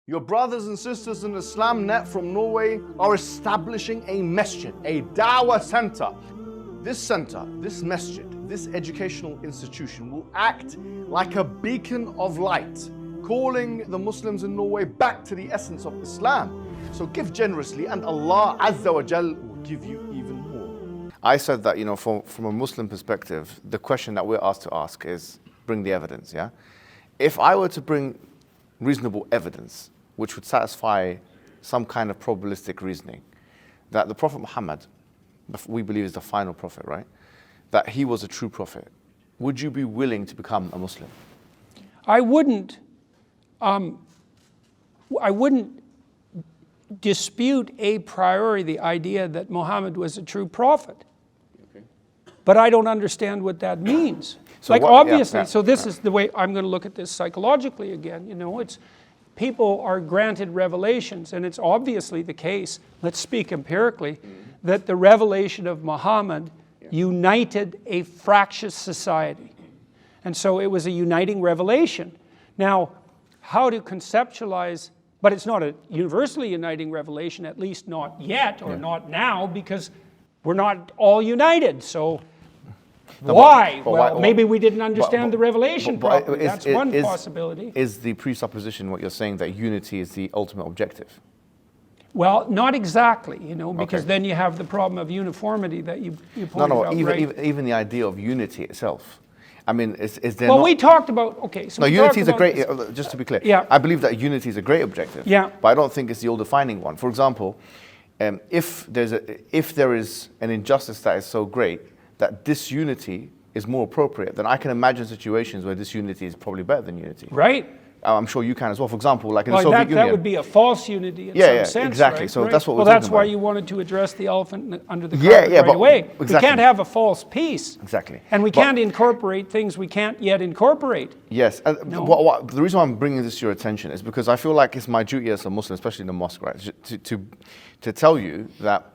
Your brothers and sisters in Islam Net from Norway are establishing a masjid, a dawah center. This masjid, this educational institution will act like a beacon of light, calling the Muslims in Norway back to the essence of Islam. So give generously and Allah Azza wa Jal will give you even more. I said that, from a Muslim perspective, the question that we're asked to ask is, bring the evidence, yeah? If I were to bring reasonable evidence, which would satisfy some kind of probabilistic reasoning, that the Prophet Muhammad, we believe is the final prophet, right? That he was a true prophet, would you be willing to become a Muslim? I wouldn't dispute a priori the idea that Muhammad was a true prophet. Okay. But I don't understand what that means. So obviously, so this is the way I'm going to look at this psychologically again. It's people are granted revelations, and it's obviously the case, let's speak empirically, that the revelation of Muhammad united a fractious society. And so it was a uniting revelation. Now, how to conceptualize, but it's not a universally uniting revelation, at least not yet, or not now, because we're not all united. So why? Well, maybe we didn't understand the revelation properly. That's one possibility. Is the presupposition what you're saying that unity is the ultimate objective? Well, not exactly, because then you have the problem of uniformity that you pointed out. Even the idea of unity itself. I mean, is there not... Well, we talked about, so unity is a great, just to be clear, I believe that unity is a great objective, but I don't think it's the all-defining one. For example, if there is an injustice that is so great that disunity is more appropriate, then I can imagine situations where disunity is probably better than unity. Right. I'm sure you can as well. For example, like in the Soviet Union. That would be a false unity in some sense, exactly. Right? So that's what we're talking about. Well, that's why you wanted to address the elephant under the carpet right away. Exactly. We can't have a false peace. Exactly. And we can't incorporate things we can't yet incorporate. Yes. The reason why I'm bringing this to your attention is because I feel like it's my duty as a Muslim, especially in the mosque, right, to tell you that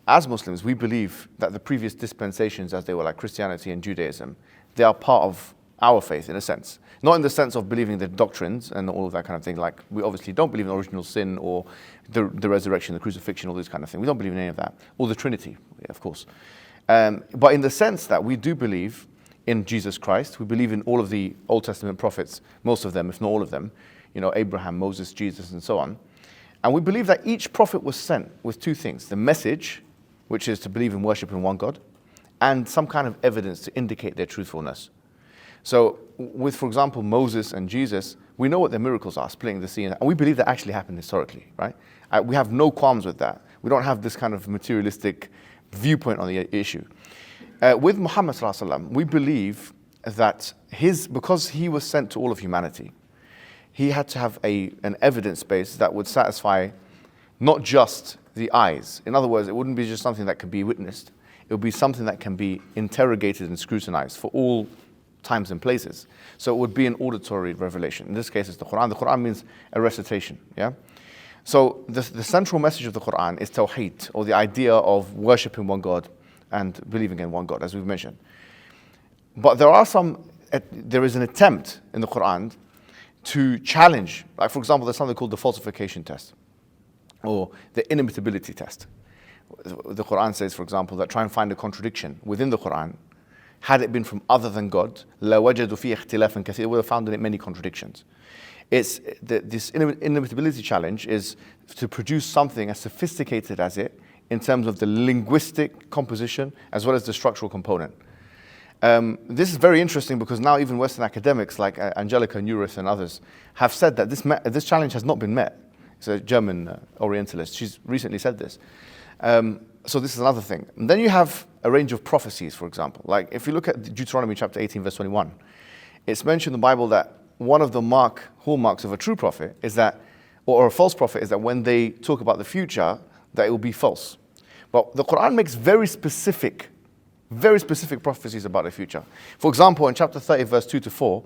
as Muslims, we believe that the previous dispensations, as they were like Christianity and Judaism, they are part of our faith in a sense. Not in the sense of believing the doctrines and all of that kind of thing. Like, we obviously don't believe in original sin or the resurrection, the crucifixion, all these kind of things. We don't believe in any of that. Or the Trinity, of course. But in the sense that we do believe in Jesus Christ, we believe in all of the Old Testament prophets, most of them, if not all of them, Abraham, Moses, Jesus, and so on. And we believe that each prophet was sent with two things: the message, which is to believe and worship in one God, and some kind of evidence to indicate their truthfulness. So with, for example, Moses and Jesus, we know what their miracles are, splitting the sea, and we believe that actually happened historically, right? We have no qualms with that. We don't have this kind of materialistic viewpoint on the issue. With Muhammad sallallahu alaihi wasallam, we believe that because he was sent to all of humanity, he had to have an evidence base that would satisfy not just the eyes. In other words, it wouldn't be just something that could be witnessed. It would be something that can be interrogated and scrutinized for all times and places. So it would be an auditory revelation. In this case, it's the Qur'an. The Qur'an means a recitation, yeah? So the central message of the Qur'an is tawheed, or the idea of worshipping one God and believing in one God, as we've mentioned. But there is an attempt in the Qur'an to challenge, like for example, there's something called the falsification test, or the inimitability test. The Qur'an says, for example, that try and find a contradiction within the Qur'an. Had it been from other than God, لَوَجَدُوا فِيهِ اخْتِلَافًا كَثِيرًا, would have found in it many contradictions. This inimitability challenge is to produce something as sophisticated as it, in terms of the linguistic composition, as well as the structural component. This is very interesting because now even Western academics like Angelica Neuwirth and others have said that this challenge has not been met. It's a German Orientalist. She's recently said this. So this is another thing. And then you have a range of prophecies, for example. Like if you look at Deuteronomy chapter 18, verse 21, it's mentioned in the Bible that one of the hallmarks of a true prophet is that, or a false prophet, is that when they talk about the future, that it will be false. But the Qur'an makes very specific prophecies about the future. For example, in chapter 30, verse 2 to 4,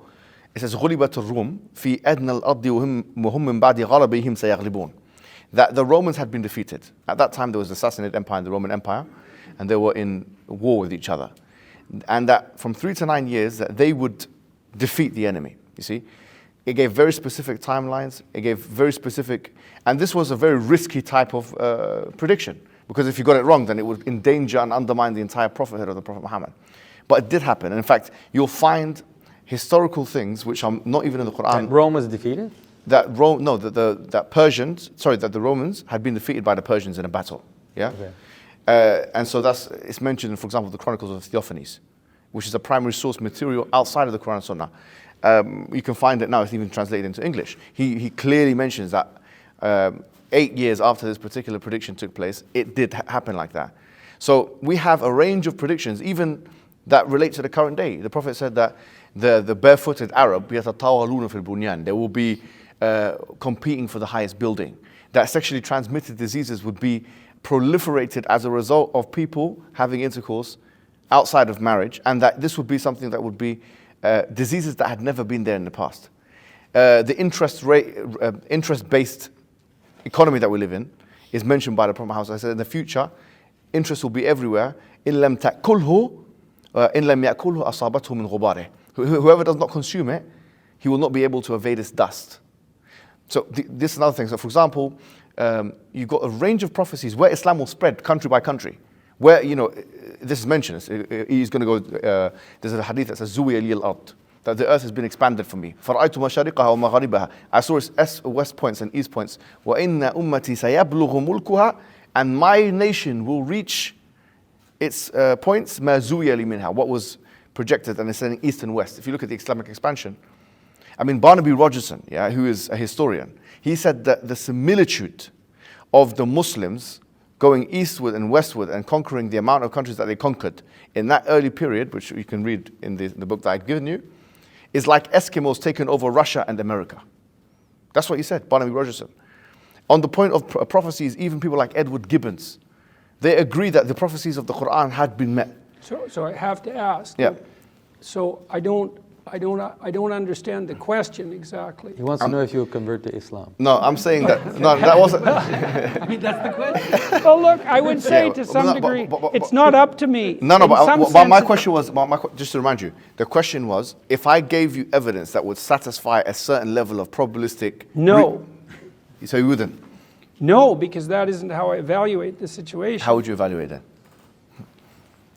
it says, غُلِبَتِ الرُّومُ فِي أَدْنَى الْأَرْضِ وَهُمْ مِنْ بَعْدِ غَلَبِهِمْ سَيَغْلِبُونَ. That the Romans had been defeated. At that time, there was the Sassanid Empire and the Roman Empire, and they were in war with each other. And that from 3 to 9 years, that they would defeat the enemy, you see. it gave very specific timelines, it gave very specific, and this was a very risky type of prediction, because if you got it wrong, then it would endanger and undermine the entire prophethood of the Prophet Muhammad. But it did happen, and in fact, you'll find historical things which are not even in the Qur'an. That Rome was defeated? That the Romans had been defeated by the Persians in a battle. Yeah, okay. And so it's mentioned, for example, the Chronicles of Theophanes, which is a primary source material outside of the Quran and Sunnah. You can find it now; it's even translated into English. He clearly mentions that 8 years after this particular prediction took place, it did happen like that. So we have a range of predictions, even that relate to the current day. The Prophet said that the barefooted Arab, يَتَطَاوَلُونَ فِي الْبُنْيَانِ, they will be competing for the highest building. That sexually transmitted diseases would be proliferated as a result of people having intercourse outside of marriage, and that this would be something that would be diseases that had never been there in the past. The interest-based economy that we live in is mentioned by the Prophet Muhammad. I said in the future, interest will be everywhere. إِن لَمْ تَأْكُلْهُ إِن لَمْ يَأْكُلْهُ أَصَابَتْهُ مِنْ غُبَارِهِ. Whoever does not consume it, he will not be able to evade its dust. So this is another thing. So for example, you've got a range of prophecies where Islam will spread country by country. Where, this is mentioned, he's going to go, there's a hadith that says, زُوِيَ لِيَ الْأَرْضِ, that the earth has been expanded for me. فَرَأَيْتُ مَشَارِقَهَا وَمَغَارِبَهَا, I saw its west points and east points. وَإِنَّ أُمَّتِي سَيَبْلُغُ مُلْكُهَا, and my nation will reach its points, مَا زُوِيَ لِي مِنْهَا, what was projected, and it's saying east and west. If you look at the Islamic expansion, I mean, Barnaby Rogerson, who is a historian, he said that the similitude of the Muslims going eastward and westward and conquering the amount of countries that they conquered in that early period, which you can read in the book that I've given you, is like Eskimos taking over Russia and America. That's what he said, Barnaby Rogerson. On the point of prophecies, even people like Edward Gibbons, they agree that the prophecies of the Qur'an had been met. So I have to ask. Yeah. So I don't understand the question exactly. He wants to know if you will convert to Islam. No, I'm saying that, no, that wasn't. I mean, that's the question. Well, look, I would say to some degree, it's not up to me. No, but my question was, just to remind you, the question was, if I gave you evidence that would satisfy a certain level of probabilistic... No. So you wouldn't? No, because that isn't how I evaluate the situation. How would you evaluate it?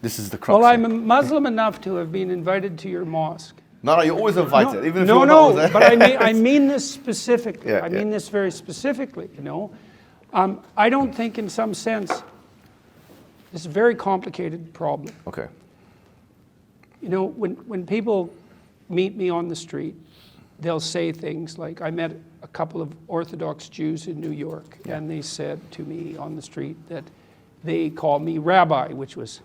This is the crux. Well, I'm a Muslim enough to have been invited to your mosque. No, you're always invited. Even if no, you're no, not but I mean this specifically. Yeah, I mean this very specifically, I don't think in some sense, this is a very complicated problem. Okay. When people meet me on the street, they'll say things like, I met a couple of Orthodox Jews in New York, and they said to me on the street that they call me rabbi, which was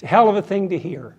a hell of a thing to hear.